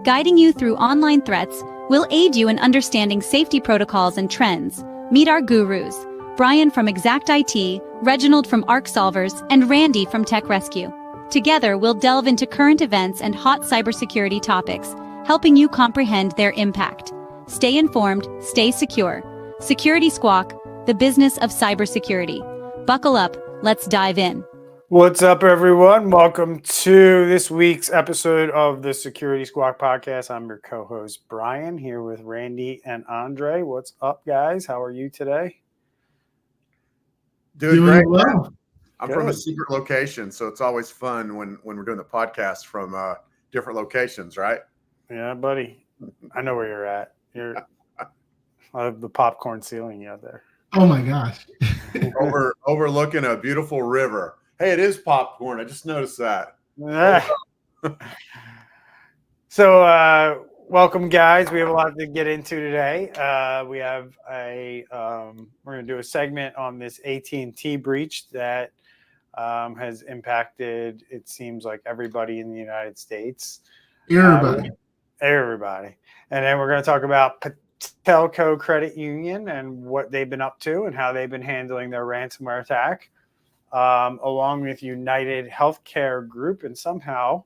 Guiding you through online threats, we'll aid you in understanding safety protocols and trends. Meet our gurus, Brian from Exact IT, Reginald from Arc Solvers, and Randy from Tech Rescue. Together, we'll delve into current events and hot cybersecurity topics, helping you comprehend their impact. Stay informed, stay secure. Security Squawk, the business of cybersecurity. Buckle up, let's dive in. What's up, everyone? Welcome to this week's episode of the Security Squawk podcast. I'm your co-host, Brian, here with Randy and Andre. What's up, guys? How are you today? Doing great. Well. I'm from a secret location, so it's always fun when we're doing the podcast from different locations, right? Yeah, buddy. I know where you're at. You're I have the popcorn ceiling out there. Oh, my gosh. Overlooking a beautiful river. Hey, it is popcorn. I just noticed that. So, welcome, guys. We have a lot to get into today. We have we're going to do a segment on this AT&T breach that has impacted, it seems like, everybody in the United States. Everybody. And then we're going to talk about Patelco Credit Union and what they've been up to and how they've been handling their ransomware attack. Along with UnitedHealth Group, and somehow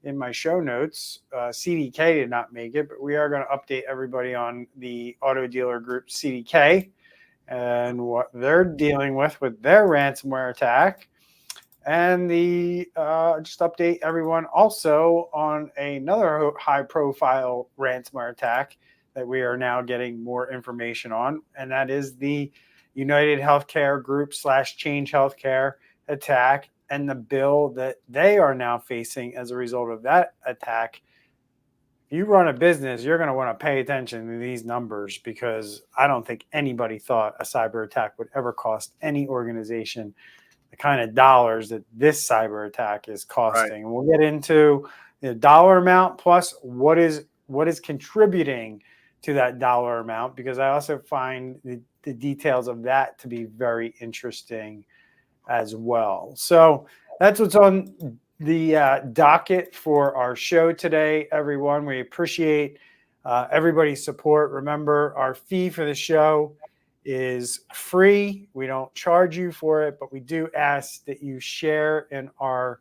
in my show notes, CDK did not make it, but we are going to update everybody on the auto dealer group CDK and what they're dealing with their ransomware attack, and just update everyone also on another high-profile ransomware attack that we are now getting more information on, and that is the UnitedHealth Group / Change Healthcare attack and the bill that they are now facing as a result of that attack. If you run a business, you're going to want to pay attention to these numbers, because I don't think anybody thought a cyber attack would ever cost any organization the kind of dollars that this cyber attack is costing. Right. And we'll get into the dollar amount plus what is contributing to that dollar amount, because I also find the details of that to be very interesting as well. So that's what's on the docket for our show today, everyone. We appreciate everybody's support. Remember, our fee for the show is free. We don't charge you for it, but we do ask that you share in our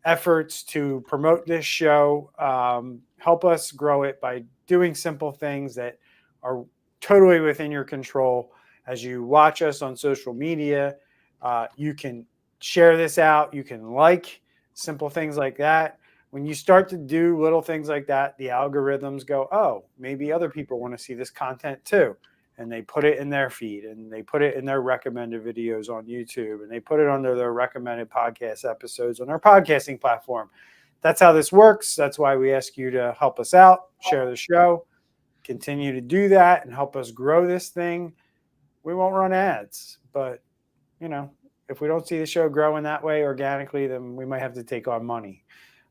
efforts to promote this show. Help us grow it by doing simple things that are totally within your control. As you watch us on social media, you can share this out. You can simple things like that. When you start to do little things like that, the algorithms go, oh, maybe other people want to see this content too. And they put it in their feed, and they put it in their recommended videos on YouTube, and they put it under their recommended podcast episodes on our podcasting platform. That's how this works. That's why we ask you to help us out, share the show, continue to do that, and help us grow this thing. We won't run ads, but, if we don't see the show growing that way organically, then we might have to take on money.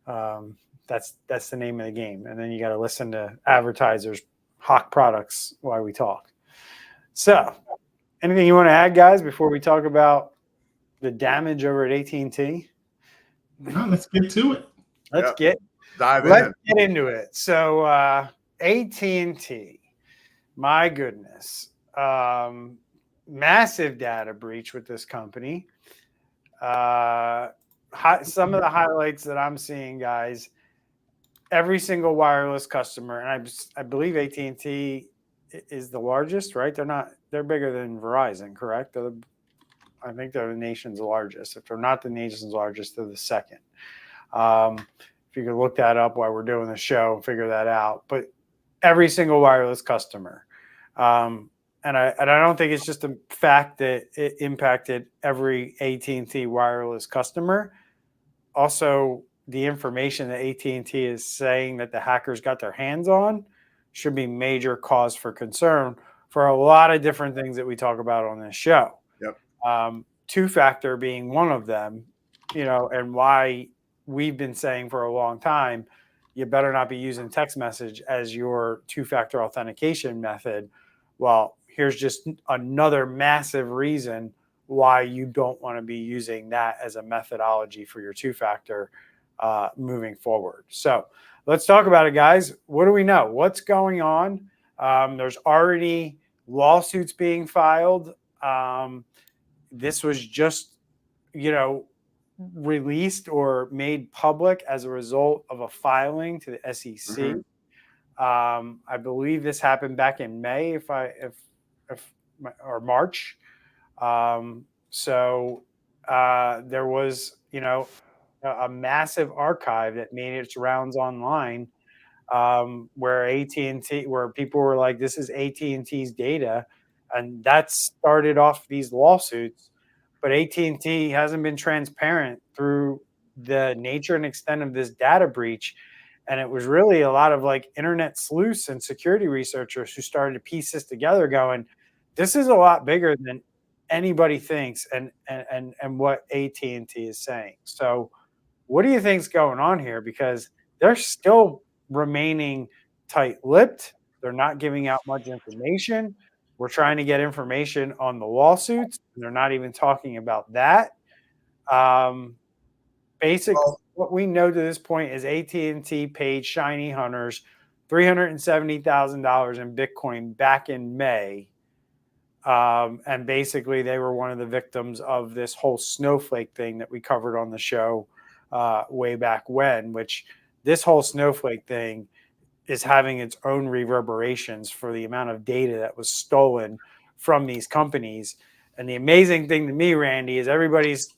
That's the name of the game. And then you got to listen to advertisers hawk products while we talk. So, anything you want to add, guys, before we talk about the damage over at AT&T? No, let's get to it. Let's get into it. So, AT&T, my goodness, massive data breach with this company. Some of the highlights that I'm seeing, guys, every single wireless customer, and I believe AT&T is the largest, right? They're bigger than Verizon, correct? I think they're the nation's largest. If they're not the nation's largest, they're the second. If you could look that up while we're doing the show and figure that out. But every single wireless customer. And I don't think it's just a fact that it impacted every AT&T wireless customer. Also, the information that AT&T is saying that the hackers got their hands on should be major cause for concern for a lot of different things that we talk about on this show. Yep. Two-factor being one of them, and why we've been saying for a long time, you better not be using text message as your two-factor authentication method. Well, here's just another massive reason why you don't want to be using that as a methodology for your two-factor moving forward. So let's talk about it, guys. What do we know? What's going on? There's already lawsuits being filed. This was just, released or made public as a result of a filing to the SEC. I believe this happened back in May, or March. So there was, a massive archive that made its rounds online, where AT&T, where people were like, "This is AT&T's data," and that started off these lawsuits. But AT&T hasn't been transparent through the nature and extent of this data breach. And it was really a lot of like internet sleuths and security researchers who started to piece this together going, this is a lot bigger than anybody thinks and what AT&T is saying. So what do you think's going on here? Because they're still remaining tight-lipped. They're not giving out much information. We're trying to get information on the lawsuits, and they're not even talking about that. Basically, what we know to this point is AT&T paid shiny hunters $370,000 in Bitcoin back in May. And basically, they were one of the victims of this whole snowflake thing that we covered on the show way back when, which this whole snowflake thing is having its own reverberations for the amount of data that was stolen from these companies. And the amazing thing to me, Randy, is everybody's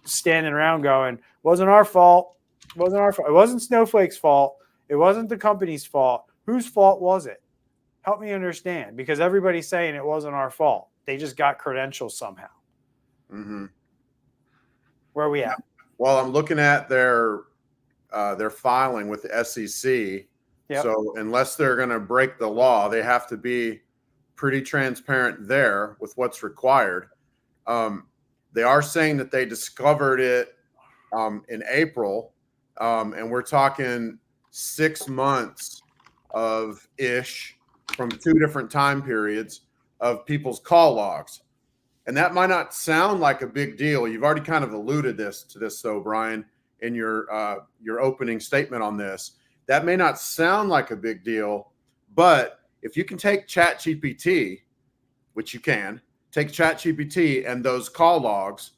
standing around going, wasn't our fault. It wasn't our fault. It wasn't Snowflake's fault. It wasn't the company's fault. Whose fault was it? Help me understand, because everybody's saying it wasn't our fault. They just got credentials somehow. Where are we at? Well, I'm looking at their filing with the SEC. Yep. So unless they're going to break the law, they have to be pretty transparent there with what's required. They are saying that they discovered it in April, and we're talking 6 months of ish from 2 different time periods of people's call logs. And that might not sound like a big deal. You've already kind of alluded to this, though, Brian, in your opening statement on this. That may not sound like a big deal, but if you can take ChatGPT, which you can, take ChatGPT and those call logs,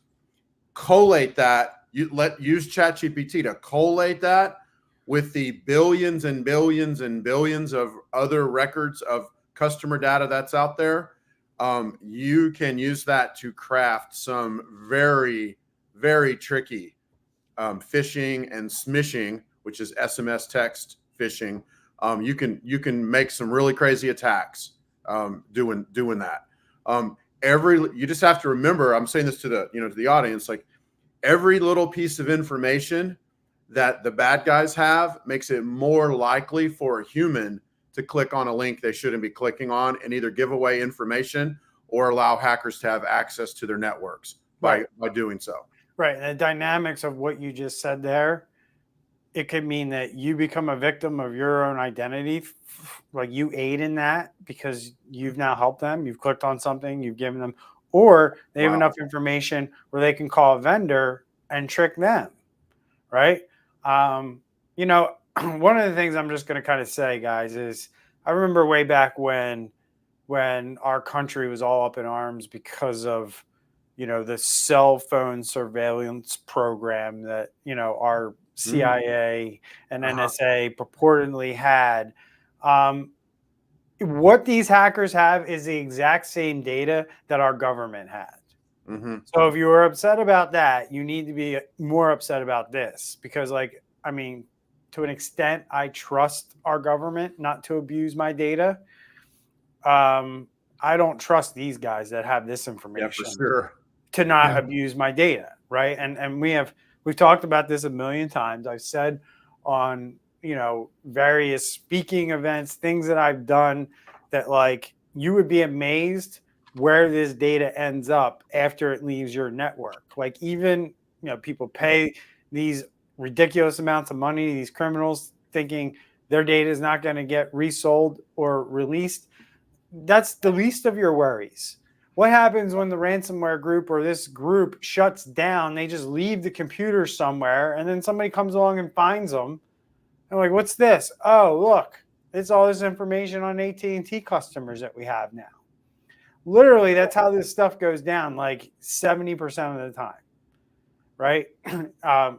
collate that, use ChatGPT to collate that with the billions and billions and billions of other records of customer data that's out there, you can use that to craft some very, very tricky phishing and smishing, which is SMS text phishing. You can make some really crazy attacks doing that. You just have to remember, I'm saying this to the audience, like every little piece of information that the bad guys have makes it more likely for a human to click on a link they shouldn't be clicking on and either give away information or allow hackers to have access to their networks by doing so. Right. And the dynamics of what you just said there, it could mean that you become a victim of your own identity. Like you aid in that because you've now helped them. You've clicked on something, you've given them, or they have enough information where they can call a vendor and trick them. Right. One of the things I'm just going to kind of say, guys, is I remember way back when our country was all up in arms because of, the cell phone surveillance program that, our CIA and NSA purportedly had. What these hackers have is the exact same data that our government had. So if you were upset about that, you need to be more upset about this because, to an extent, I trust our government not to abuse my data. I don't trust these guys that have this information to not abuse my data, right? And we've talked about this a million times. I've said on various speaking events, things that I've done that you would be amazed where this data ends up after it leaves your network. Like even, people pay these ridiculous amounts of money, these criminals thinking their data is not going to get resold or released. That's the least of your worries. What happens when the ransomware group or this group shuts down? They just leave the computer somewhere and then somebody comes along and finds them. I'm like, what's this? Oh, look, it's all this information on AT&T customers that we have now. Literally, that's how this stuff goes down, like 70% of the time, right?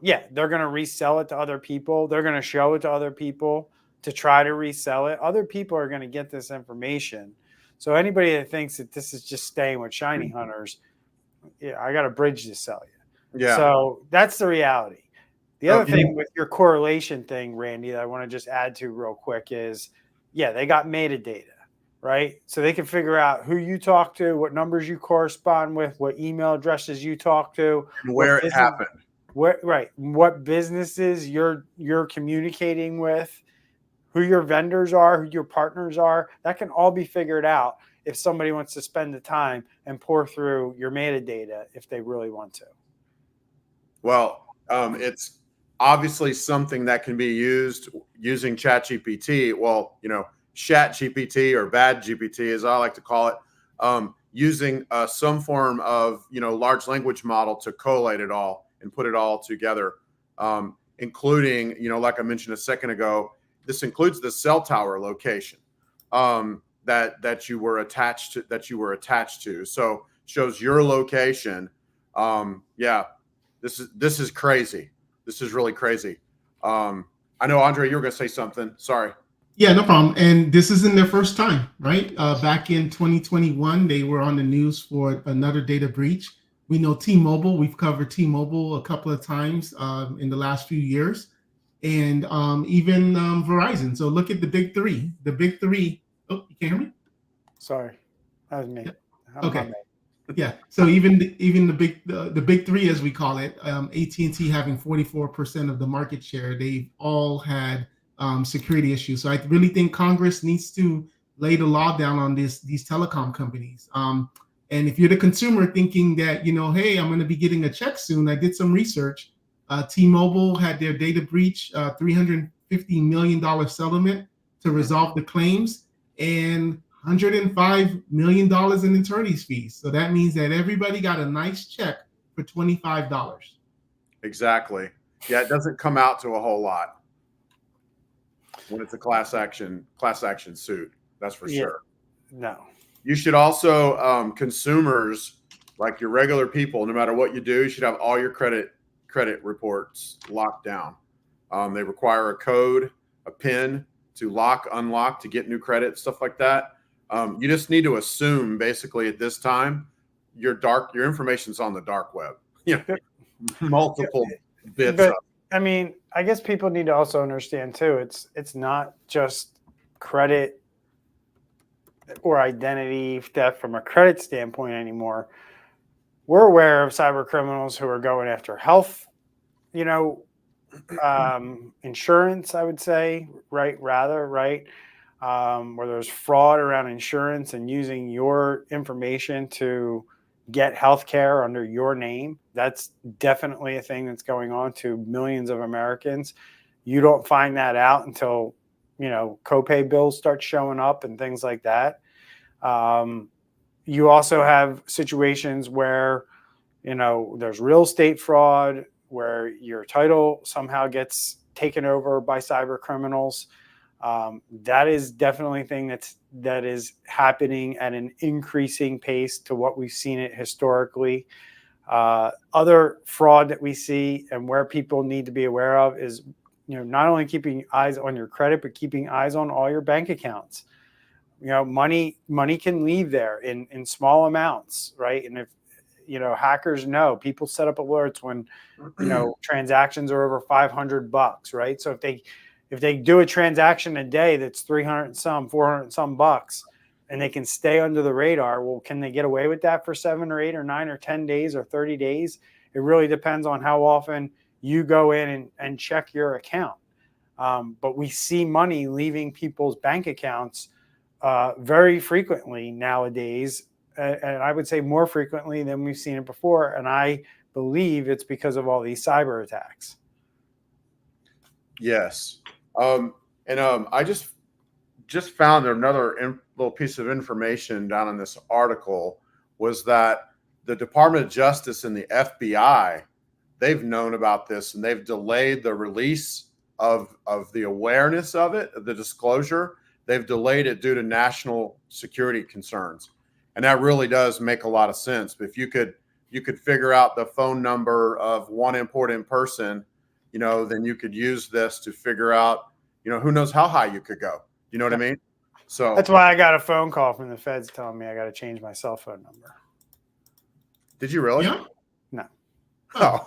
Yeah, they're going to resell it to other people. They're going to show it to other people to try to resell it. Other people are going to get this information. So anybody that thinks that this is just staying with shiny hunters, yeah, I got a bridge to sell you. Yeah. So that's the reality. The other thing with your correlation thing, Randy, that I want to just add to real quick is, yeah, they got metadata, right? So they can figure out who you talk to, what numbers you correspond with, what email addresses you talk to, And where it happened. What businesses you're communicating with, who your vendors are, who your partners are. That can all be figured out if somebody wants to spend the time and pour through your metadata if they really want to. Well, it's obviously something that can be used using ChatGPT. Well, ChatGPT or bad GPT, as I like to call it, using some form of, large language model to collate it all and put it all together, including, like I mentioned a second ago, this includes the cell tower location that you were attached to. So shows your location. Yeah, this is crazy. This is really crazy. I know, Andre, you were going to say something. Sorry. Yeah, no problem. And this isn't their first time, right? Back in 2021, they were on the news for another data breach. We know T-Mobile. We've covered T-Mobile a couple of times in the last few years, and even Verizon. So look at the big three. The big three. Oh, you can't hear me? Sorry, that was me. Yeah. Okay. Yeah. So even the big three, as we call it, AT&T having 44% of the market share, they've all had security issues. So I really think Congress needs to lay the law down on these telecom companies. And if you're the consumer thinking that, hey, I'm going to be getting a check soon, I did some research. T-Mobile had their data breach, $350 million settlement to resolve the claims, and $105 million in attorney's fees. So that means that everybody got a nice check for $25. Exactly. Yeah, it doesn't come out to a whole lot when it's a class action suit. That's for sure. No. You should also, consumers, like your regular people, no matter what you do, you should have all your credit reports locked down. They require a code, a PIN to lock, unlock, to get new credit, stuff like that. You just need to assume, basically, at this time, your information's on the dark web. Multiple bits. But I mean, I guess people need to also understand too. It's not just credit or identity theft from a credit standpoint anymore. We're aware of cyber criminals who are going after health, insurance, I would say, right? Where there's fraud around insurance and using your information to get health care under your name. That's definitely a thing that's going on to millions of Americans. You don't find that out until, copay bills start showing up and things like that. You also have situations where, there's real estate fraud, where your title somehow gets taken over by cyber criminals. That is definitely a thing that is happening at an increasing pace to what we've seen it historically. Other fraud that we see and where people need to be aware of is, not only keeping eyes on your credit, but keeping eyes on all your bank accounts. Money can leave there in small amounts, right? And if, hackers know, people set up alerts when, transactions are over $500, right? So if they do a transaction a day that's 300 and some, 400 and some bucks, and they can stay under the radar, well, can they get away with that for 7 or 8 or 9 or 10 days or 30 days? It really depends on how often you go in and check your account. But we see money leaving people's bank accounts very frequently nowadays. And I would say more frequently than we've seen it before. And I believe it's because of all these cyber attacks. Yes. I just found another little piece of information down in this article, was that the Department of Justice and the FBI, they've known about this, and they've delayed the release of the awareness of it, of the disclosure, they've delayed it due to national security concerns. And that really does make a lot of sense. But if you could figure out the phone number of one important person, then you could use this to figure out, who knows how high you could go. You know what I mean? So that's why I got a phone call from the feds telling me I got to change my cell phone number. Did you really? Yeah. No. Oh.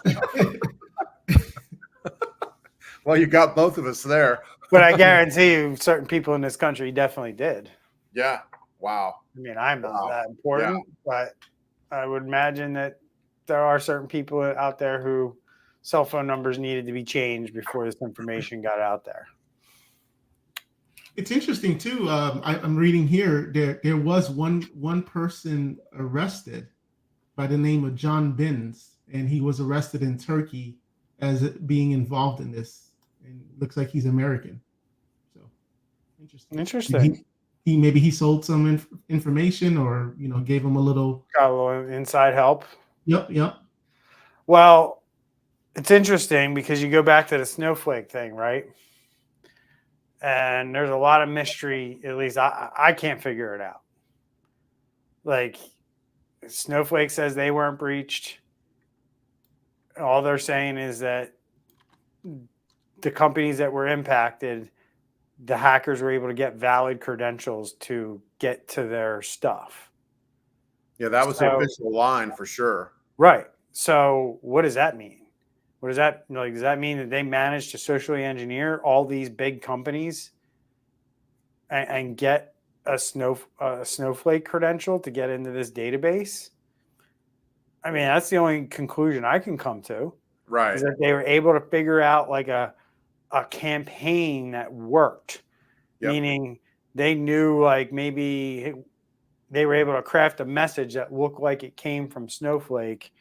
Well, you got both of us there. But I guarantee you certain people in this country definitely did. Yeah. Wow. I mean, I'm not that important, but I would imagine that there are certain people out there who cell phone numbers needed to be changed before this information got out there. It's interesting too. I'm reading here there was one person arrested by the name of John Binns, and he was arrested in Turkey as being involved in this. And looks like he's American. So interesting. Maybe he sold some information, or gave him a little inside help. Yep. Well, it's interesting because you go back to the snowflake thing, right? And there's a lot of mystery. At least I can't figure it out. Like, Snowflake says they weren't breached. All they're saying is that the companies that were impacted, the hackers were able to get valid credentials to get to their stuff. Yeah, that was the official line for sure. Right. So what does that mean? Does that mean that they managed to socially engineer all these big companies and get a Snowflake credential to get into this database? I mean, that's the only conclusion I can come to. Right. Is that they were able to figure out like a campaign that worked. Yep. Meaning they knew, like, maybe they were able to craft a message that looked like it came from Snowflake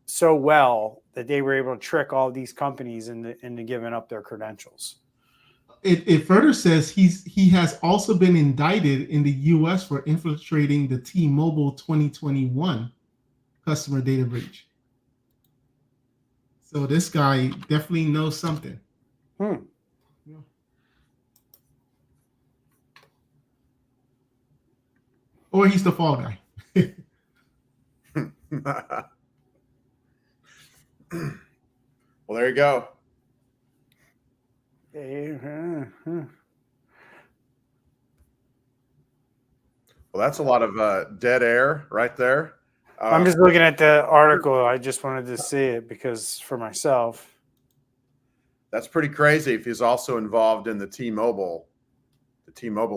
so well that they were able to trick all these companies into giving up their credentials. It further says he has also been indicted in the U.S. for infiltrating the T-Mobile 2021 customer data breach. So this guy definitely knows something. Yeah. Or he's the fall guy. Well, there you go. Well, that's a lot of dead air right there. I'm just looking at the article. I just wanted to see it because for myself. That's pretty crazy if he's also involved in the T-Mobile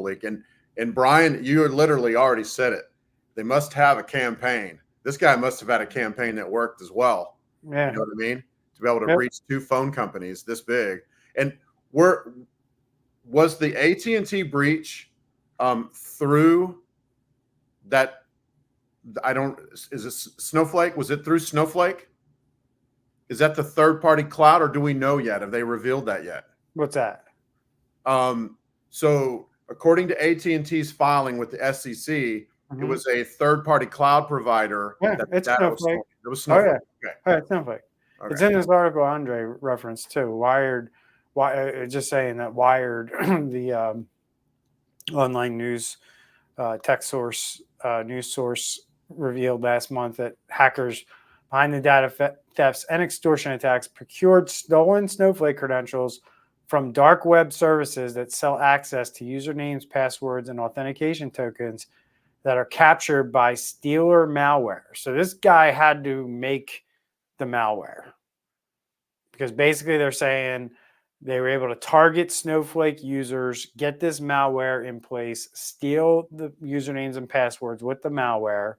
leak. And Brian, you literally already said it. They must have a campaign. This guy must have had a campaign that worked as well. Yeah. You know what I mean? To be able to breach two phone companies this big. And was the AT&T breach through that? Is it Snowflake? Was it through Snowflake? Is that the third-party cloud, or do we know yet? Have they revealed that yet? What's that? So according to AT&T's filing with the SEC, it was a third-party cloud provider. Yeah, it's Snowflake. It was Snowflake. Oh, yeah. Okay. All right, Snowflake. Okay. It's in this article Andre referenced too. Wired, just saying that Wired, the online news tech source, news source, revealed last month that hackers behind the data thefts and extortion attacks procured stolen Snowflake credentials from dark web services that sell access to usernames, passwords, and authentication tokens that are captured by stealer malware. So this guy had to make the malware because basically they're saying they were able to target Snowflake users, get this malware in place, steal the usernames and passwords with the malware,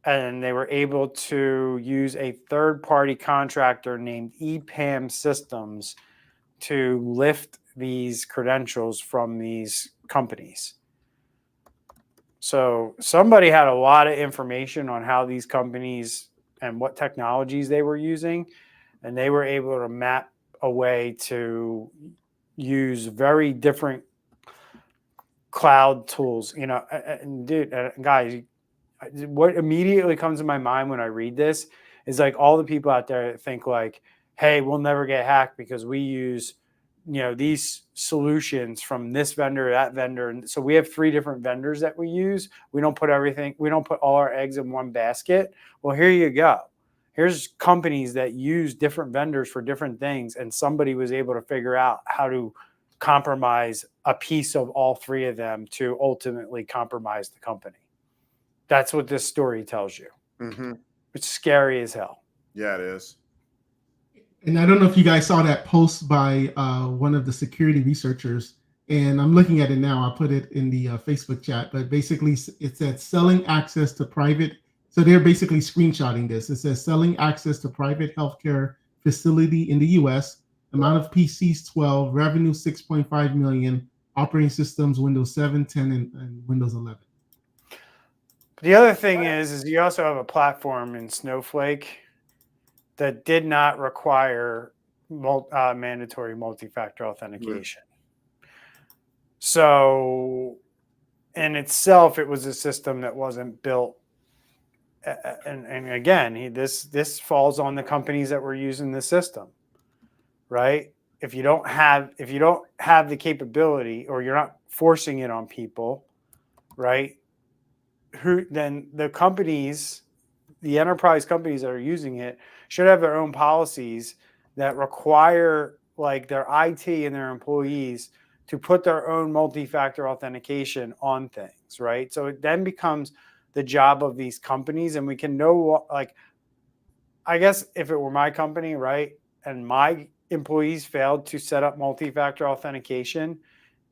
and they were able to use a third-party contractor named EPAM Systems to lift these credentials from these companies. So somebody had a lot of information on how these companies and what technologies they were using, and they were able to map a way to use very different cloud tools. Guys, what immediately comes to my mind when I read this is like all the people out there that think like, hey, we'll never get hacked because we use, these solutions from this vendor, that vendor. And so we have 3 different vendors that we use. We don't put all our eggs in one basket. Well, here you go. Here's companies that use different vendors for different things. And somebody was able to figure out how to compromise a piece of all 3 of them to ultimately compromise the company. That's what this story tells you. Mm-hmm. It's scary as hell. Yeah, it is. And I don't know if you guys saw that post by one of the security researchers, and I'm looking at it now. I put it in the Facebook chat, but basically it said selling access to private. So they're basically screenshotting this. It says selling access to private healthcare facility in the U.S. Amount of PCs 12, revenue 6.5 million, operating systems Windows 7, 10, and Windows 11. The other thing is you also have a platform in Snowflake that did not require mandatory multi-factor authentication. So in itself, it was a system that wasn't built. And again, this falls on the companies that were using the system, right? If you don't have the capability, or you're not forcing it on people, right? Then the companies, the enterprise companies that are using it, should have their own policies that require like their IT and their employees to put their own multi-factor authentication on things, right? So it then becomes the job of these companies, and we can know, like, I guess if it were my company, right, and my employees failed to set up multi-factor authentication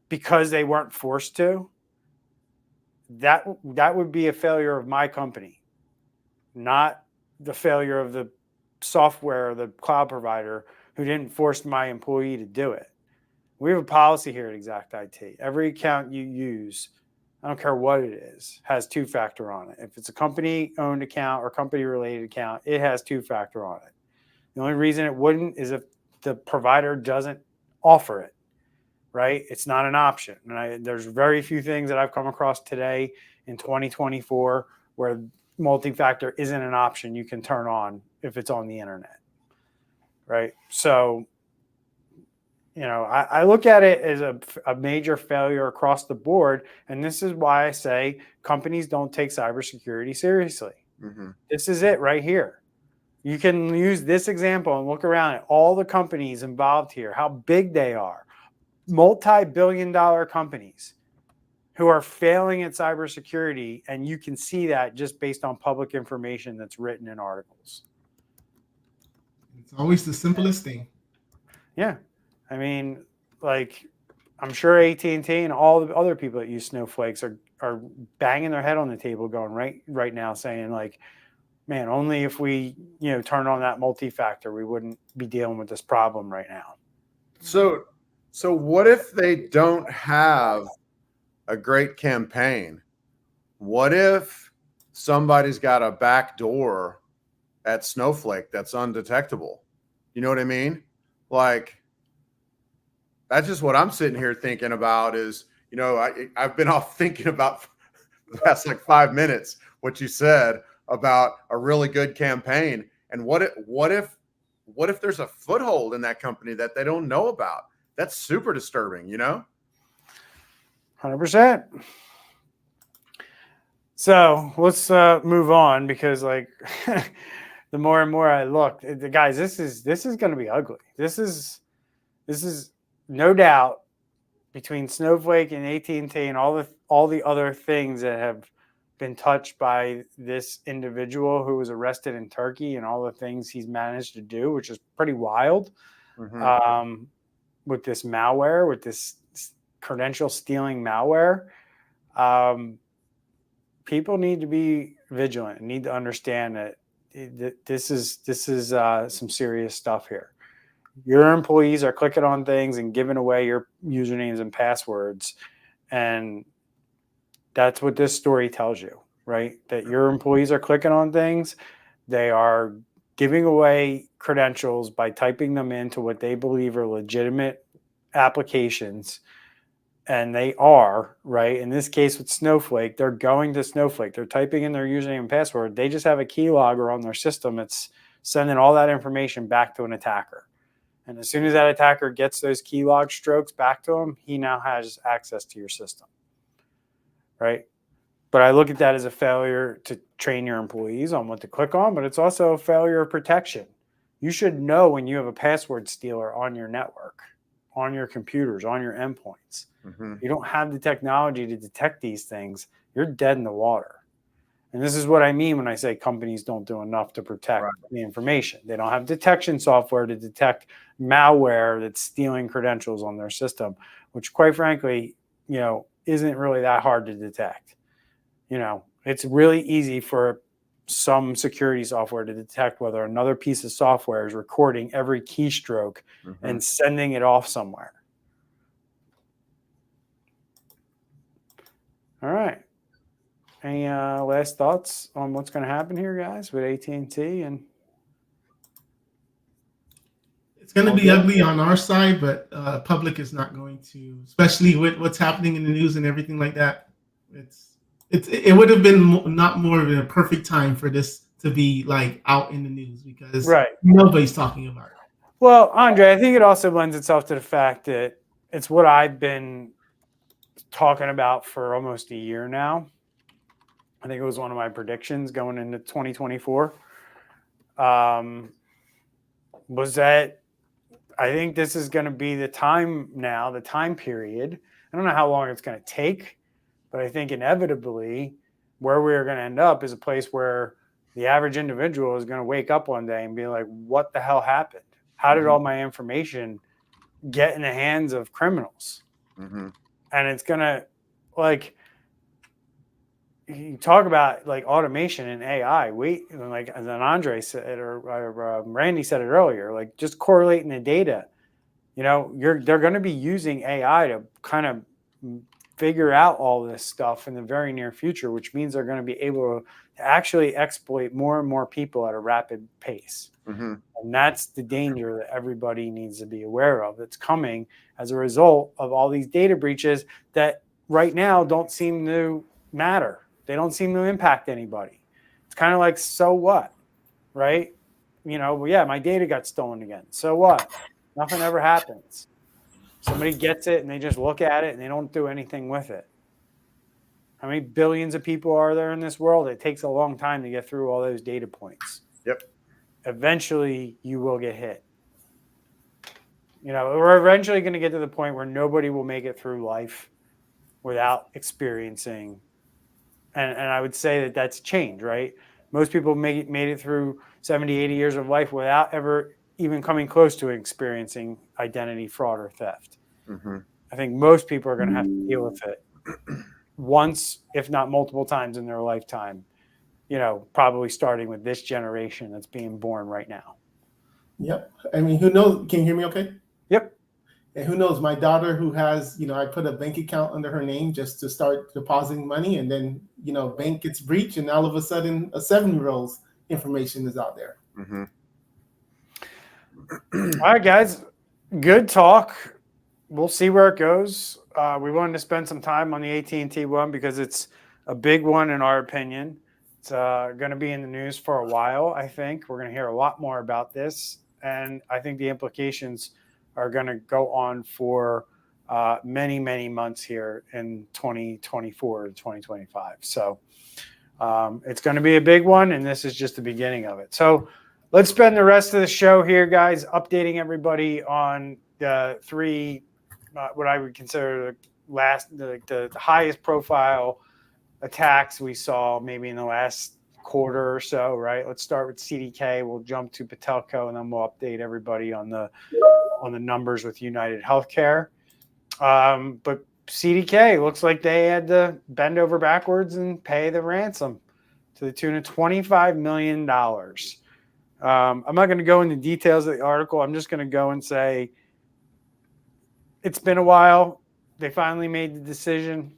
because they weren't forced to, that would be a failure of my company, not the failure of the software or the cloud provider who didn't force my employee to do it. We have a policy here at Exact IT. Every account you use, I don't care what it is, has 2-factor on it. If it's a company-owned account or company-related account, it has 2-factor on it. The only reason it wouldn't is if the provider doesn't offer it, right? It's not an option. And there's very few things that I've come across today in 2024 where multi-factor isn't an option you can turn on if it's on the internet, right? So, I look at it as a major failure across the board. And this is why I say companies don't take cybersecurity seriously. Mm-hmm. This is it right here. You can use this example and look around at all the companies involved here, how big they are, multi-billion-dollar companies who are failing at cybersecurity. And you can see that just based on public information that's written in articles. It's always the simplest thing. Yeah. I mean, like, I'm sure AT&T and all the other people that use Snowflakes are banging their head on the table going right now saying, like, man, only if we, turn on that multi-factor, we wouldn't be dealing with this problem right now. So what if they don't have a great campaign? What if somebody's got a back door at Snowflake that's undetectable? You know what I mean? Like, that's just what I'm sitting here thinking about is, I've been off thinking about the past like 5 minutes, what you said about a really good campaign. And what if there's a foothold in that company that they don't know about? That's super disturbing, 100%. So let's move on, because like the more and more I look, guys, this is going to be ugly. This is no doubt, between Snowflake and AT&T and all the other things that have been touched by this individual who was arrested in Turkey and all the things he's managed to do, which is pretty wild. Mm-hmm. With this malware, with this credential stealing malware, people need to be vigilant and need to understand that this is some serious stuff here. Your employees are clicking on things and giving away your usernames and passwords. And that's what this story tells you, right? That your employees are clicking on things. They are giving away credentials by typing them into what they believe are legitimate applications. And they are, right? In this case with Snowflake, they're going to Snowflake. They're typing in their username and password. They just have a keylogger on their system. It's sending all that information back to an attacker. And as soon as that attacker gets those keylog strokes back to him, he now has access to your system, right? But I look at that as a failure to train your employees on what to click on, but it's also a failure of protection. You should know when you have a password stealer on your network, on your computers, on your endpoints. You don't have the technology to detect these things. You're dead in the water. And this is what I mean when I say companies don't do enough to protect the information. They don't have detection software to detect malware that's stealing credentials on their system, which quite frankly, isn't really that hard to detect. It's really easy for some security software to detect whether another piece of software is recording every keystroke and sending it off somewhere. All right. Any last thoughts on what's going to happen here, guys, with AT&T? And it's going to be ugly on our side, but public is not going to, especially with what's happening in the news and everything like that. It would have been not more of a perfect time for this to be like out in the news because nobody's talking about it. Well, Andre, I think it also lends itself to the fact that it's what I've been talking about for almost a year now. I think it was one of my predictions going into 2024. Was that I think this is going to be the time now, the time period. I don't know how long it's going to take, but I think inevitably where we're going to end up is a place where the average individual is going to wake up one day and be like, what the hell happened? How did all my information get in the hands of criminals? And it's going to, like, you talk about like automation and AI. Like as Andre said, or Randy said it earlier, like just correlating the data. They're going to be using AI to kind of figure out all this stuff in the very near future, which means they're going to be able to actually exploit more and more people at a rapid pace. And that's the danger that everybody needs to be aware of. That's coming as a result of all these data breaches that right now don't seem to matter. They don't seem to impact anybody. It's kind of like, so what, right? My data got stolen again. So what? Nothing ever happens. Somebody gets it and they just look at it and they don't do anything with it. How many billions of people are there in this world? It takes a long time to get through all those data points. Eventually, you will get hit. We're eventually going to get to the point where nobody will make it through life without experiencing. And I would say that that's change, right? Most people made it through 70, 80 years of life without ever even coming close to experiencing identity fraud or theft. I think most people are going to have to deal with it once, if not multiple times in their lifetime, probably starting with this generation that's being born right now. Yep. I mean, who knows? Can you hear me okay? Yep. And who knows, my daughter who has, I put a bank account under her name just to start depositing money, and then, bank gets breached and all of a sudden a 7-year-old's information is out there. All right, guys, good talk. We'll see where it goes. We wanted to spend some time on the AT&T one because it's a big one in our opinion. It's going to be in the news for a while, I think. We're going to hear a lot more about this, and I think the implications are going to go on for many, many months here in 2024 to 2025. So it's going to be a big one, and this is just the beginning of it. So let's spend the rest of the show here, guys, updating everybody on the 3, what I would consider the highest profile attacks we saw maybe in the last quarter or so, right? Let's start with CDK. We'll jump to Patelco, and then we'll update everybody on the numbers with UnitedHealth. But CDK looks like they had to bend over backwards and pay the ransom to the tune of $25 million. I'm not going to go into details of the article. I'm just going to go and say it's been a while. They finally made the decision.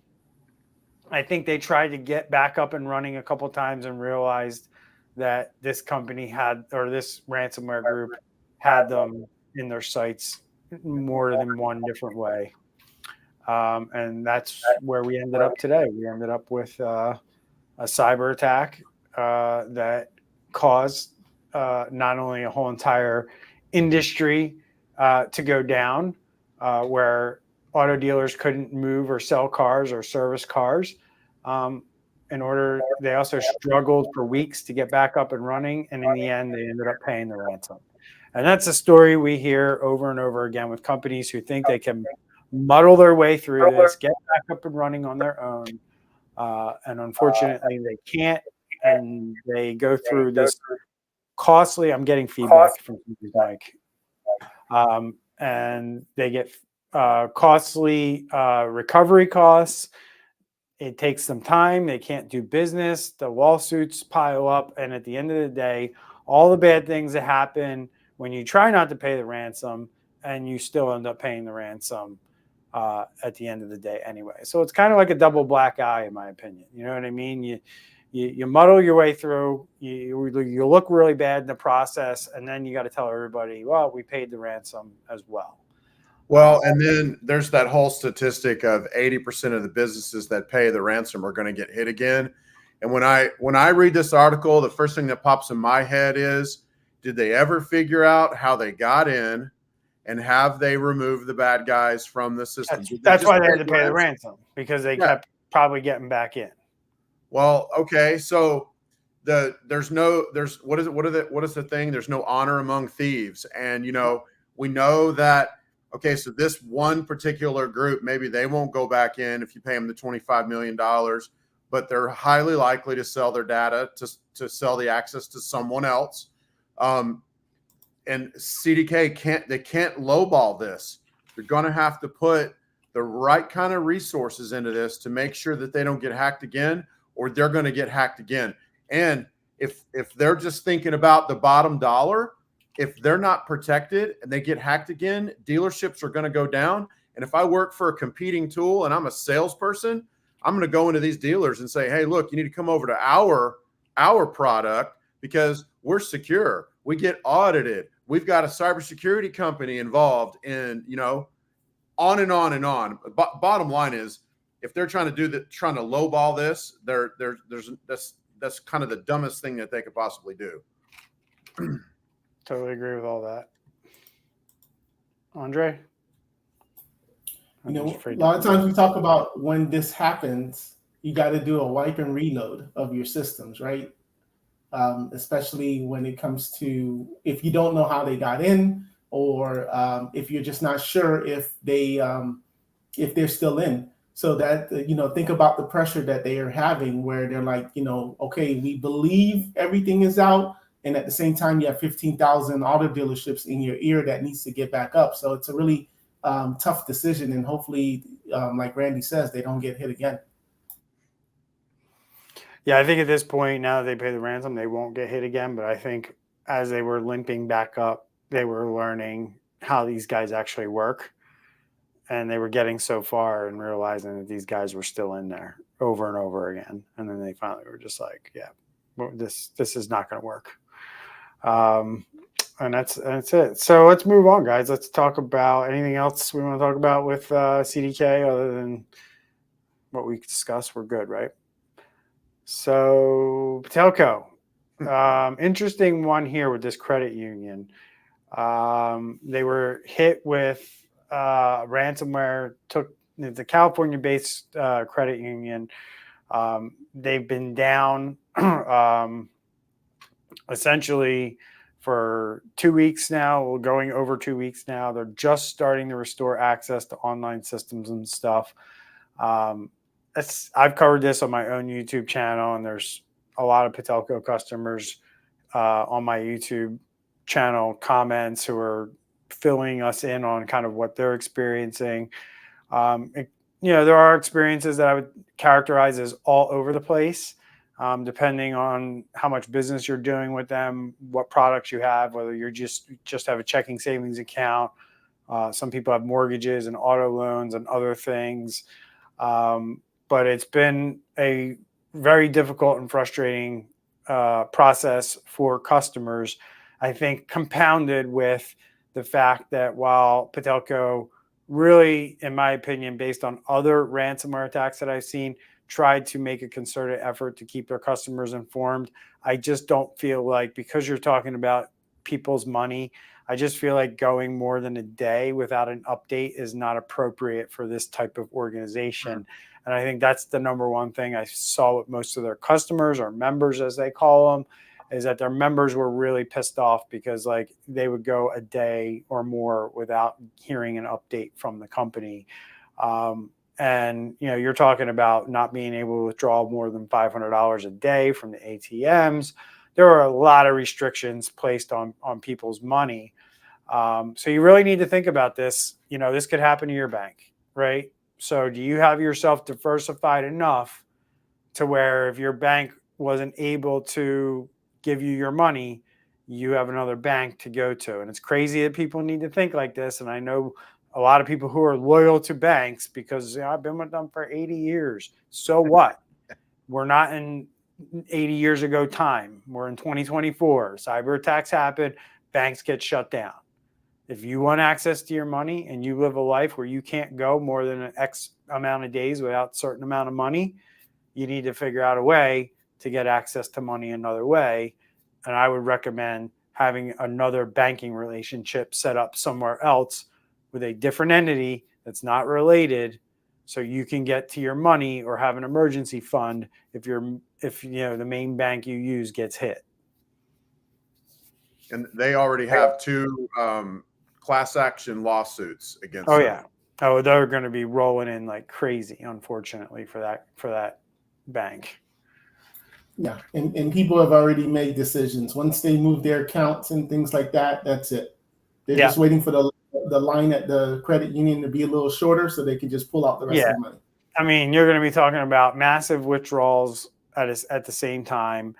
I think they tried to get back up and running a couple of times and realized that this company this ransomware group had them in their sights more than one different way. And that's where we ended up today. We ended up with a cyber attack that caused not only a whole entire industry to go down, where auto dealers couldn't move or sell cars or service cars. They also struggled for weeks to get back up and running, and in the end, they ended up paying the ransom. And that's a story we hear over and over again with companies who think they can muddle their way through this, get back up and running on their own. And unfortunately, they can't, and they go through this costly. I'm getting feedback from somebody's mic. And they get costly recovery costs. It takes some time. They can't do business. The lawsuits pile up. And at the end of the day, all the bad things that happen when you try not to pay the ransom and you still end up paying the ransom at the end of the day anyway. So it's kind of like a double black eye, in my opinion. You know what I mean? You muddle your way through, you look really bad in the process, and then you got to tell everybody, well, we paid the ransom as well. Well, and then there's that whole statistic of 80% of the businesses that pay the ransom are going to get hit again. And when I read this article, the first thing that pops in my head is, did they ever figure out how they got in, and have they removed the bad guys from the system? That's why they had to pay the ransom, because they kept probably getting back in. Well, okay, so what is the thing? There's no honor among thieves, and we know that. Okay, so this one particular group, maybe they won't go back in if you pay them the $25 million, but they're highly likely to sell their data to sell the access to someone else. And CDK can't lowball this. They're going to have to put the right kind of resources into this to make sure that they don't get hacked again, or they're going to get hacked again. And if they're just thinking about the bottom dollar, if they're not protected and they get hacked again, dealerships are going to go down. And if I work for a competing tool and I'm a salesperson, I'm going to go into these dealers and say, hey, look, you need to come over to our product because we're secure. We get audited. We've got a cybersecurity company involved in, on and on and on. Bottom line is, if they're trying to lowball this, that's kind of the dumbest thing that they could possibly do. Totally agree with all that. Andre? A lot of times we talk about when this happens, you got to do a wipe and reload of your systems, right? Especially when it comes to if you don't know how they got in, or if you're just not sure if they're still in. So that, think about the pressure that they are having, where they're like, okay, we believe everything is out. And at the same time, you have 15,000 auto dealerships in your ear that needs to get back up. So it's a really tough decision. And hopefully, like Randy says, they don't get hit again. Yeah, I think at this point, now that they pay the ransom, they won't get hit again. But I think as they were limping back up, they were learning how these guys actually work. And they were getting so far and realizing that these guys were still in there over and over again. And then they finally were just like, yeah, well, this is not going to work. And that's it. So let's move on, guys. Let's talk about anything else we want to talk about with CDK other than what we discussed. We're good, right? So Patelco, interesting one here with this credit union. They were hit with ransomware. Took the California-based credit union. They've been down essentially for 2 weeks now, going over 2 weeks now. They're just starting to restore access to online systems and stuff. I've covered this on my own YouTube channel, and there's a lot of Patelco customers on my YouTube channel comments who are filling us in on kind of what they're experiencing. There are experiences that I would characterize as all over the place, depending on how much business you're doing with them, what products you have, whether you're just have a checking savings account. Some people have mortgages and auto loans and other things. But it's been a very difficult and frustrating process for customers, I think, compounded with the fact that while Patelco really, in my opinion, based on other ransomware attacks that I've seen, tried to make a concerted effort to keep their customers informed. I just don't feel like, because you're talking about people's money, I just feel like going more than a day without an update is not appropriate for this type of organization. And I think that's the number one thing I saw with most of their customers, or members as they call them, is that their members were really pissed off because like they would go a day or more without hearing an update from the company. And, you know, you're talking about not being able to withdraw more than $500 a day from the ATMs. There are a lot of restrictions placed on people's money. So you really need to think about this. You know, this could happen to your bank, right? So do you have yourself diversified enough to where if your bank wasn't able to give you your money, you have another bank to go to? And it's crazy that people need to think like this. And I know a lot of people who are loyal to banks because, you know, I've been with them for 80 years. So what? We're not in 80 years ago time. We're in 2024. Cyber attacks happen. Banks get shut down. If you want access to your money and you live a life where you can't go more than an X amount of days without a certain amount of money, you need to figure out a way to get access to money another way. And I would recommend having another banking relationship set up somewhere else with a different entity that's not related, so you can get to your money or have an emergency fund if you know the main bank you use gets hit. And they already have two class action lawsuits against Oh them. yeah. Oh, they're going to be rolling in like crazy, unfortunately, for that bank. Yeah, and people have already made decisions. Once they move their accounts and things like that, that's it. They're just waiting for the line at the credit union to be a little shorter so they can just pull out the rest of the money. I mean, you're going to be talking about massive withdrawals at the same time.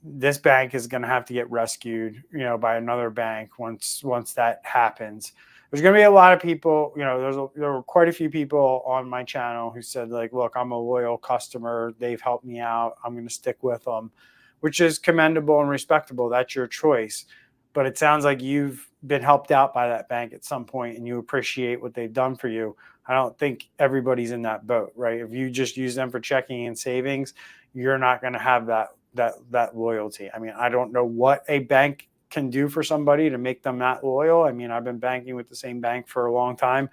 This bank is going to have to get rescued, you know, by another bank once that happens. There's going to be a lot of people, you know, there were quite a few people on my channel who said like, look, I'm a loyal customer. They've helped me out. I'm going to stick with them, which is commendable and respectable. That's your choice. But it sounds like you've been helped out by that bank at some point and you appreciate what they've done for you. I don't think everybody's in that boat, right? If you just use them for checking and savings, you're not going to have that loyalty. I mean, I don't know what a bank can do for somebody to make them that loyal. I mean, I've been banking with the same bank for a long time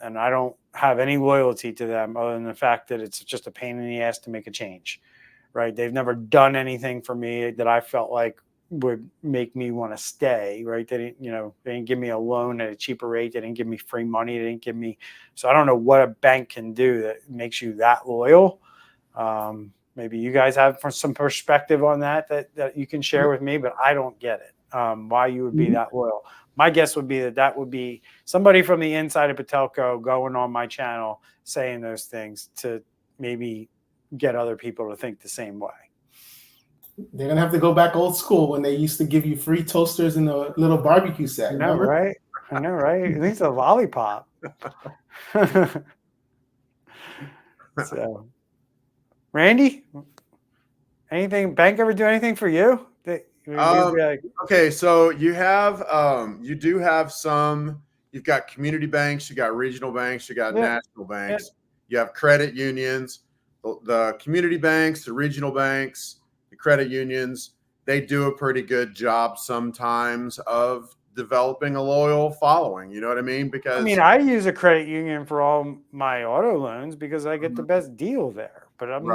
and I don't have any loyalty to them other than the fact that it's just a pain in the ass to make a change, right? They've never done anything for me that I felt like would make me want to stay, right? They didn't give me a loan at a cheaper rate. They didn't give me free money. They didn't give me, so I don't know what a bank can do that makes you that loyal. Maybe you guys have some perspective on that you can share with me, but I don't get it. Why you would be that loyal. My guess would be that would be somebody from the inside of Patelco going on my channel saying those things to maybe get other people to think the same way. They're going to have to go back old school when they used to give you free toasters and a little barbecue set. I know, right? I know, right? At least a lollipop. So, Randy, anything, bank ever do anything for you? Okay, so you do have some, you've got community banks, you got regional banks, you got national banks, you have credit unions, the community banks, the regional banks, the credit unions, they do a pretty good job sometimes of developing a loyal following. You know what I mean? Because I mean, I use a credit union for all my auto loans because I get the best deal there, but I'm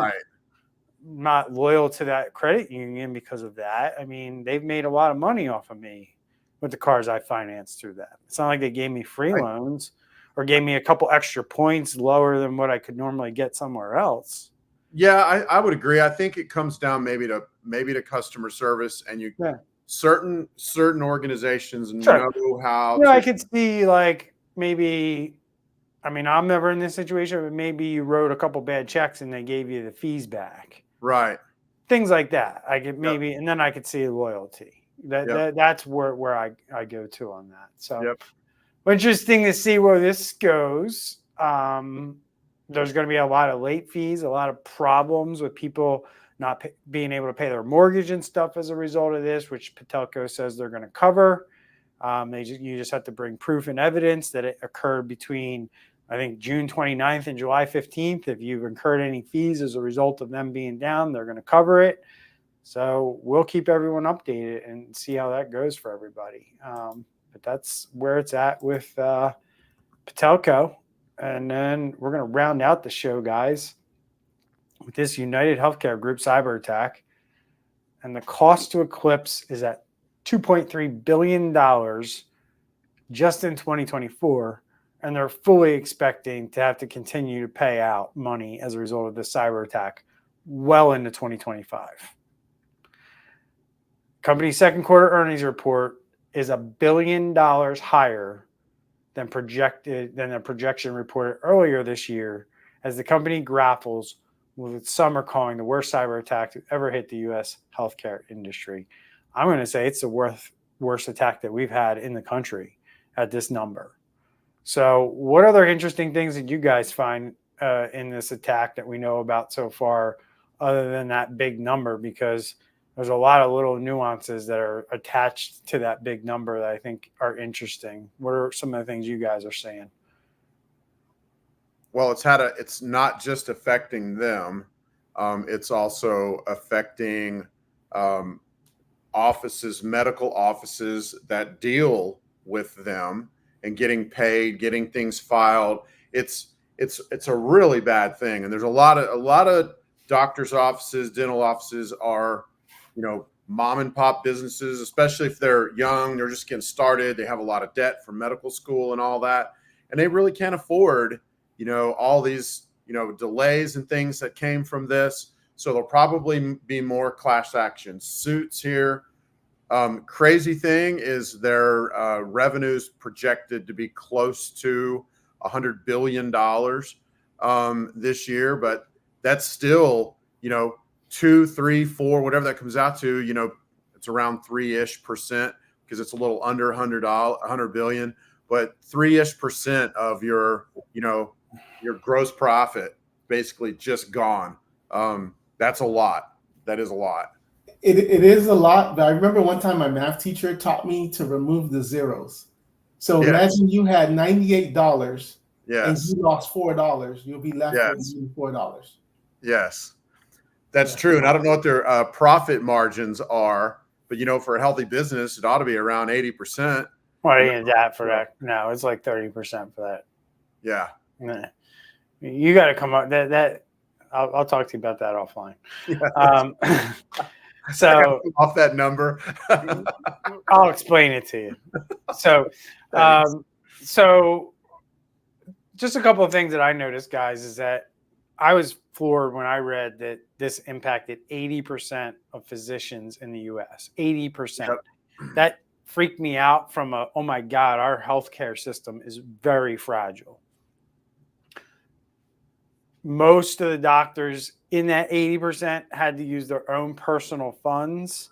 not loyal to that credit union because of that. I mean, they've made a lot of money off of me with the cars I financed through that. It's not like they gave me free loans or gave me a couple extra points lower than what I could normally get somewhere else. Yeah, I would agree. I think it comes down maybe to customer service, and certain organizations know how. You know, I could see like maybe, I mean, I'm never in this situation, but maybe you wrote a couple bad checks and they gave you the fees back. Right. Things like that. I could maybe, and then I could see loyalty. That's where I go to on that. So interesting to see where this goes. There's going to be a lot of late fees, a lot of problems with people not being able to pay their mortgage and stuff as a result of this, which Patelco says they're going to cover. You just have to bring proof and evidence that it occurred between I think June 29th and July 15th. If you've incurred any fees as a result of them being down, they're going to cover it. So we'll keep everyone updated and see how that goes for everybody. But that's where it's at with Patelco. And then we're going to round out the show, guys, with this United Healthcare Group cyber attack. And the cost to Eclipse is at $2.3 billion just in 2024. And they're fully expecting to have to continue to pay out money as a result of this cyber attack well into 2025. Company's second quarter earnings report is $1 billion higher than the projection reported earlier this year, as the company grapples with what some are calling the worst cyber attack to ever hit the U.S. healthcare industry. I'm going to say it's the worst attack that we've had in the country at this number. So what other interesting things did you guys find in this attack that we know about so far, other than that big number? Because there's a lot of little nuances that are attached to that big number that I think are interesting. What are some of the things you guys are saying? Well, it's not just affecting them. It's also affecting offices, medical offices that deal with them and getting paid, getting things filed. It's a really bad thing. And there's a lot of doctors' offices, dental offices are, mom and pop businesses, especially if they're young, they're just getting started. They have a lot of debt from medical school and all that. And they really can't afford, all these, delays and things that came from this. So there'll probably be more class action suits here. Crazy thing is their revenues projected to be close to $100 billion this year, but that's still, 2, 3, 4, whatever that comes out to, it's around 3-ish% because it's a little under $100 billion, but 3-ish% of your gross profit basically just gone. That's a lot. That is a lot. It is a lot, but I remember one time my math teacher taught me to remove the zeros. So imagine you had $98 and you lost $4. You'll be left with $4. Yes, that's true. And I don't know what their profit margins are, but for a healthy business, it ought to be around 80%. What ain't that for that? No, it's like 30% for that. Yeah. You got to come up that. I'll talk to you about that offline. So off that number, I'll explain it to you. So, so just a couple of things that I noticed, guys, is that I was floored when I read that this impacted 80% of physicians in the U.S. 80%. Yep. That freaked me out from oh my God, our healthcare system is very fragile. Most of the doctors in that 80% had to use their own personal funds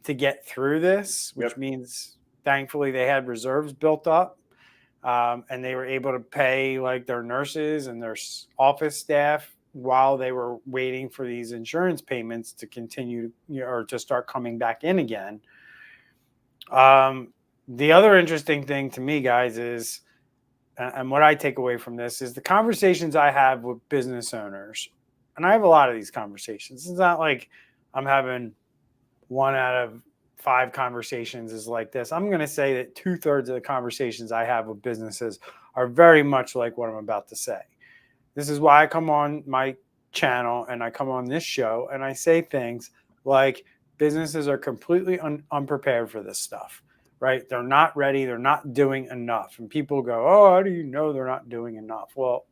to get through this, which means thankfully they had reserves built up, and they were able to pay like their nurses and their office staff while they were waiting for these insurance payments to continue or to start coming back in again. The other interesting thing to me, guys, is and what I take away from this is the conversations I have with business owners. And I have a lot of these conversations. It's not like I'm having 1 out of 5 conversations is like this. I'm going to say that 2/3 of the conversations I have with businesses are very much like what I'm about to say. This is why I come on my channel and I come on this show and I say things like businesses are completely unprepared for this stuff. Right? They're not ready. They're not doing enough. And people go, oh, how do you know they're not doing enough? Well,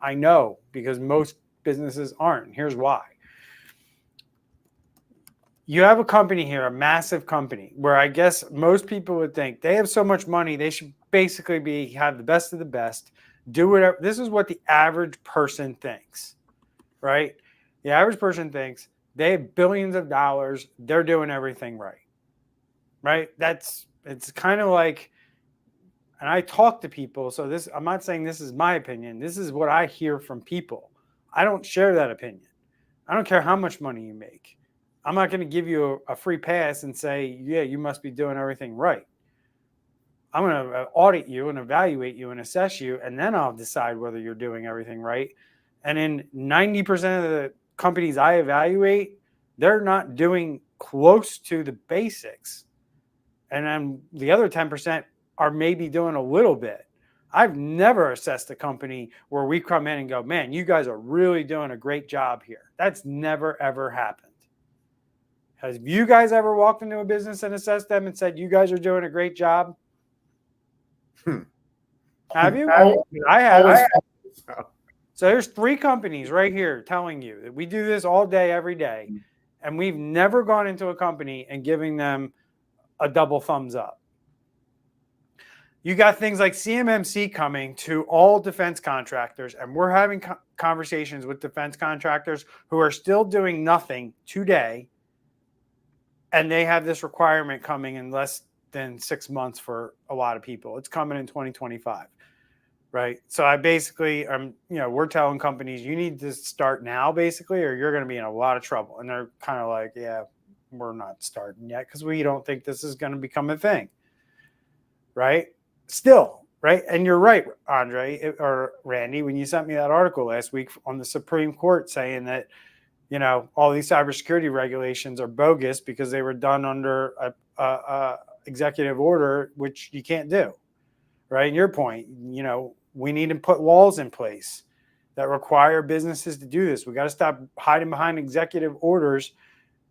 I know because most businesses aren't. Here's why. You have a company here, a massive company, where I guess most people would think they have so much money, they should basically have the best of the best, do whatever. This is what the average person thinks, right? The average person thinks they have billions of dollars. They're doing everything right, right? It's kind of like, and I talk to people. So I'm not saying this is my opinion. This is what I hear from people. I don't share that opinion. I don't care how much money you make. I'm not going to give you a free pass and say, yeah, you must be doing everything right. I'm going to audit you and evaluate you and assess you, and then I'll decide whether you're doing everything right. And in 90% of the companies I evaluate, they're not doing close to the basics. And then the other 10% are maybe doing a little bit. I've never assessed a company where we come in and go, man, you guys are really doing a great job here. That's never, ever happened. Have you guys ever walked into a business and assessed them and said, you guys are doing a great job? Have you? I have. So there's 3 companies right here telling you that we do this all day, every day. And we've never gone into a company and giving them a double thumbs up. You got things like CMMC coming to all defense contractors, and we're having conversations with defense contractors who are still doing nothing today. And they have this requirement coming in less than 6 months for a lot of people. It's coming in 2025, right? So I basically, we're telling companies, you need to start now, basically, or you're going to be in a lot of trouble. And they're kind of like, yeah, we're not starting yet because we don't think this is going to become a thing, right? Still, right? And you're right, Andre or Randy, when you sent me that article last week on the Supreme Court saying that, all these cybersecurity regulations are bogus because they were done under a executive order, which you can't do, right? And your point, we need to put laws in place that require businesses to do this. We got to stop hiding behind executive orders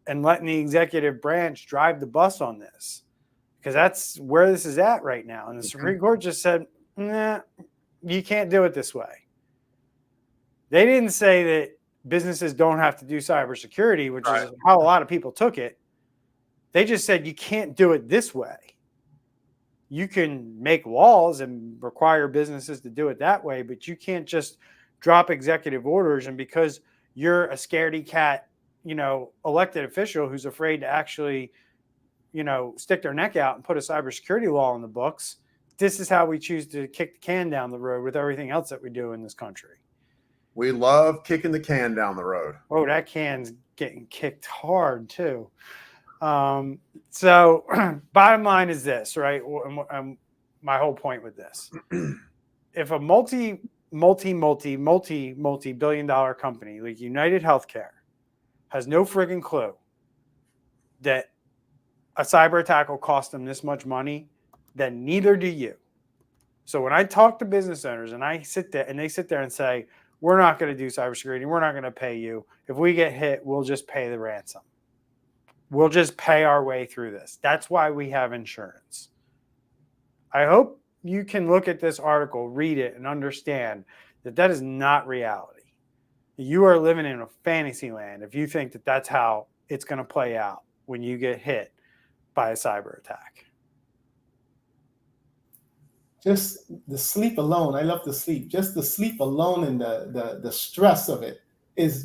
and letting the executive branch drive the bus on this, because that's where this is at right now. And the Supreme Court just said, nah, you can't do it this way. They didn't say that businesses don't have to do cybersecurity, which is how a lot of people took it. They just said you can't do it this way. You can make laws and require businesses to do it that way, but you can't just drop executive orders. And because you're a scaredy cat, elected official who's afraid to actually, stick their neck out and put a cybersecurity law in the books, this is how we choose to kick the can down the road with everything else that we do in this country. We love kicking the can down the road. Oh, that can's getting kicked hard too. So bottom line is this, right? My whole point with this, if a multi-billion dollar company like UnitedHealth has no friggin' clue that a cyber attack will cost them this much money, then neither do you. So when I talk to business owners and they sit there and say, we're not going to do cybersecurity, we're not going to pay you. If we get hit, we'll just pay the ransom. We'll just pay our way through this. That's why we have insurance. I hope you can look at this article, read it, and understand that that is not reality. You are living in a fantasy land if you think that that's how it's going to play out when you get hit by a cyber attack. Just the sleep alone. I love the sleep. Just the sleep alone and the stress of it is,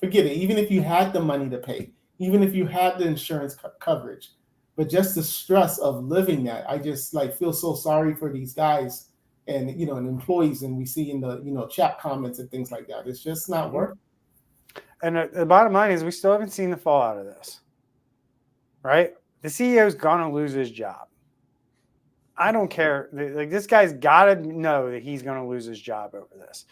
forget it. Even if you had the money to pay, even if you had the insurance coverage, but just the stress of living that, I just feel so sorry for these guys and, and employees. And we see in the, chat comments and things like that. It's just not worth it. And the bottom line is we still haven't seen the fallout of this, right? The CEO's going to lose his job. I don't care. This guy's got to know that he's going to lose his job over this.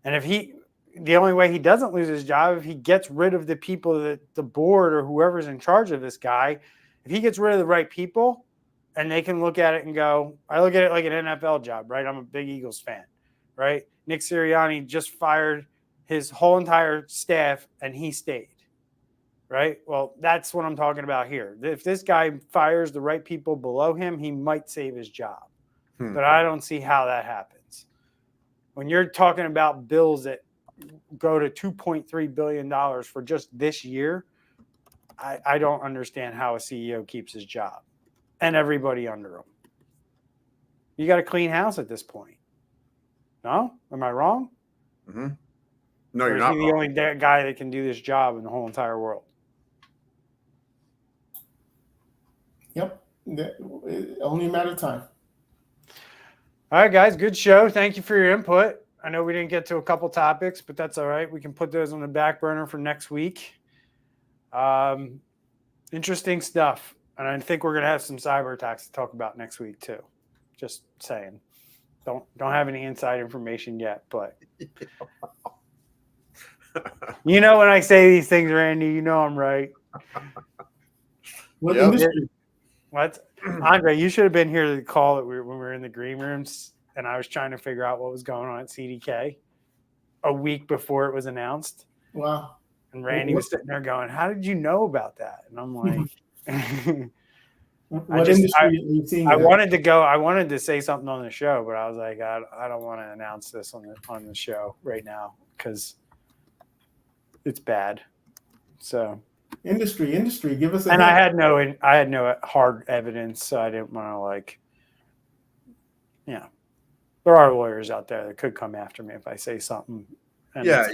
And the only way he doesn't lose his job, if he gets rid of the people that the board or whoever's in charge of this guy, if he gets rid of the right people and they can look at it and go, I look at it like an NFL job, right? I'm a big Eagles fan, right? Nick Sirianni just fired his whole entire staff and he stayed. Right? Well, that's what I'm talking about here. If this guy fires the right people below him, he might save his job. But I don't see how that happens. When you're talking about bills that go to $2.3 billion for just this year, I don't understand how a CEO keeps his job and everybody under him. You got a clean house at this point. No? Am I wrong? Mm-hmm. No, you're not. Or is he the only guy that can do this job in the whole entire world? Yep. Only a matter of time. All right, guys. Good show. Thank you for your input. I know we didn't get to a couple topics, but that's all right. We can put those on the back burner for next week. Interesting stuff. And I think we're going to have some cyber attacks to talk about next week too. Just saying. Don't have any inside information yet, but when I say these things, Randy, I'm right. What industry? What, Andre? You should have been here to call it when we were in the green rooms, and I was trying to figure out what was going on at CDK a week before it was announced. Wow. And Randy was sitting there going, "How did you know about that?" And I'm like, What industry are you seeing? I wanted to say something on the show, but I was like, I don't want to announce this on the show right now because it's bad. So industry, give us a and hint. I had no hard evidence, so I didn't want to there are lawyers out there that could come after me if I say something. Yeah,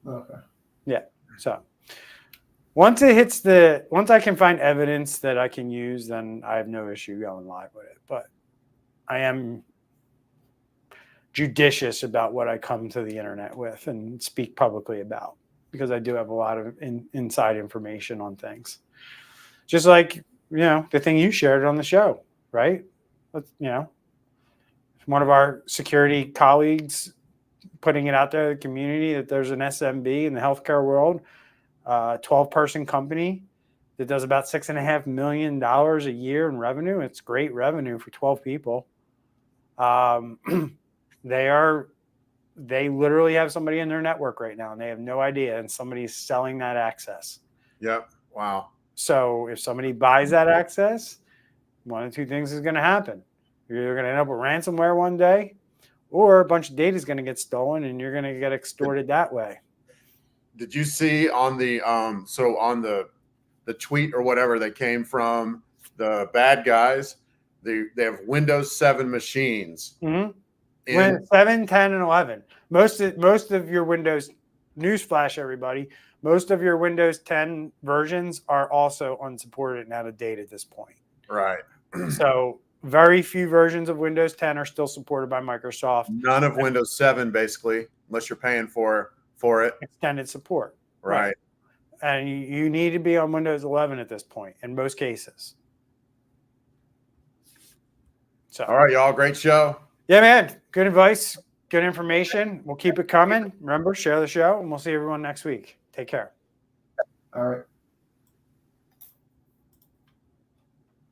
Okay. Yeah. So once I can find evidence that I can use, then I have no issue going live with it. But I am judicious about what I come to the internet with and speak publicly about, because I do have a lot of inside information on things. Just like, the thing you shared on the show, right? One of our security colleagues putting it out there in the community that there's an SMB in the healthcare world, 12-person company that does about $6.5 million a year in revenue. It's great revenue for 12 people. They literally have somebody in their network right now and they have no idea, and somebody's selling that access. Yep. Wow. So if somebody buys that access, one of two things is going to happen. You're either going to end up with ransomware one day, or a bunch of data is going to get stolen and you're going to get extorted that way. Did you see on the on the tweet or whatever that came from the bad guys? They have Windows 7 machines. Mm-hmm. 7, 10, and 11. Most of your Windows, newsflash everybody, most of your Windows 10 versions are also unsupported and out of date at this point. Right. So very few versions of Windows 10 are still supported by Microsoft. None of Windows 7, basically, unless you're paying for it. Extended support. Right. And you need to be on Windows 11 at this point in most cases. So, all right, y'all. Great show. Yeah, man. Good advice. Good information. We'll keep it coming. Remember, share the show, and we'll see everyone next week. Take care. All right.